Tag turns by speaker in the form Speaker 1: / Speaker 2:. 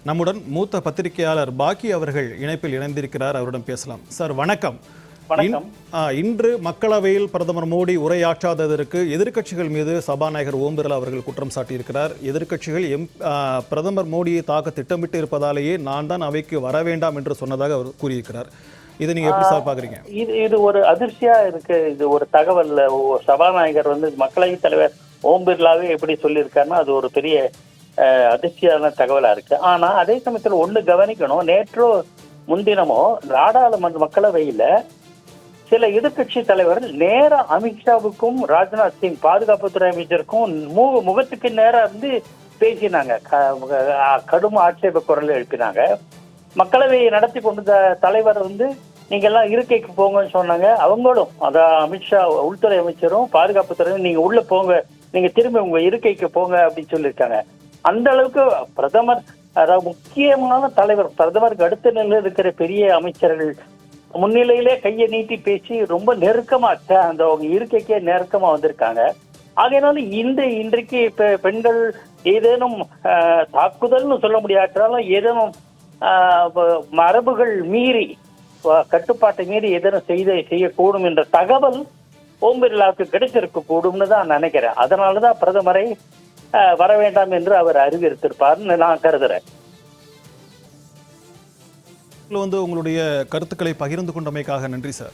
Speaker 1: நம்முடன் மூத்த பத்திரிகையாளர் பாக்கி அவர்கள் இணைப்பில் இணைந்திருக்கிறார். அவரிடம் பேசலாம். சார் வணக்கம்.
Speaker 2: வணக்கம்.
Speaker 1: இன்று மக்களவையில் பிரதமர் மோடி உரையாற்றாததற்கு எதிர்க்கட்சிகள் மீது சபாநாயகர் ஓம் பிர்லா அவர்கள் குற்றம் சாட்டியிருக்கிறார். எதிர்க்கட்சிகள் பிரதமர் மோடியை தாக்க திட்டமிட்டு இருப்பதாலேயே நான் தான் அவைக்கு வர வேண்டாம் என்று சொன்னதாக அவர் கூறியிருக்கிறார். இதை நீங்க எப்படி சார் பாக்குறீங்க?
Speaker 2: இது ஒரு அதிர்ச்சியா இருக்கு. இது ஒரு தகவல். சபாநாயகர் மக்களவைத் தலைவர் ஓம் பிர்லாவே எப்படி சொல்லியிருக்காருன்னா அது ஒரு பெரிய அதிர்ச்சியான தகவலா இருக்கு. ஆனா அதே சமயத்துல ஒண்ணு கவனிக்கணும். நேற்றோ முன்தினமோ நாடாளுமன்ற மக்களவையில சில எதிர்கட்சி தலைவர்கள் நேர அமித்ஷாவுக்கும் ராஜ்நாத் சிங் பாதுகாப்புத்துறை அமைச்சருக்கும் முகத்துக்கு நேரம் இருந்து பேசினாங்க. கடும் ஆட்சேப குரல் எழுப்பினாங்க. மக்களவையை நடத்தி கொண்ட தலைவர் நீங்க எல்லாம் இருக்கைக்கு போங்கன்னு சொன்னாங்க. அவங்களும் அதான் அமித்ஷா உள்துறை அமைச்சரும் பாதுகாப்புத்துறையும் நீங்க உள்ள போங்க, நீங்க திரும்பி உங்க இருக்கைக்கு போங்க அப்படின்னு சொல்லியிருக்காங்க. அந்த அளவுக்கு பிரதமர் முக்கியமான தலைவர், பிரதமருக்கு அடுத்த நிலையில் இருக்கிற பெரிய அமைச்சர்கள் முன்னிலையிலே கையை நீட்டி பேசி ரொம்ப நெருக்கமா அந்த இருக்கைக்கே நெருக்கமா வந்திருக்காங்க. ஆகையினால இன்றைக்கு பெண்கள் ஏதேனும் தாக்குதல்னு சொல்ல முடியாட்டாலும் ஏதேனும் மரபுகள் மீறி கட்டுப்பாட்டை மீறி ஏதேனும் செய்யக்கூடும் என்ற தகவல் ஓம் பிர்லாவுக்கு கிடைச்சிருக்க கூடும்னு தான் நினைக்கிறேன். அதனாலதான் பிரதமரை வர வேண்டாம் என்று அவர் அறிவித்திருப்பார்னு நான் கருதுறேன்.
Speaker 1: உங்களுடைய கருத்துக்களை பகிர்ந்து கொண்டமைக்காக நன்றி சார்.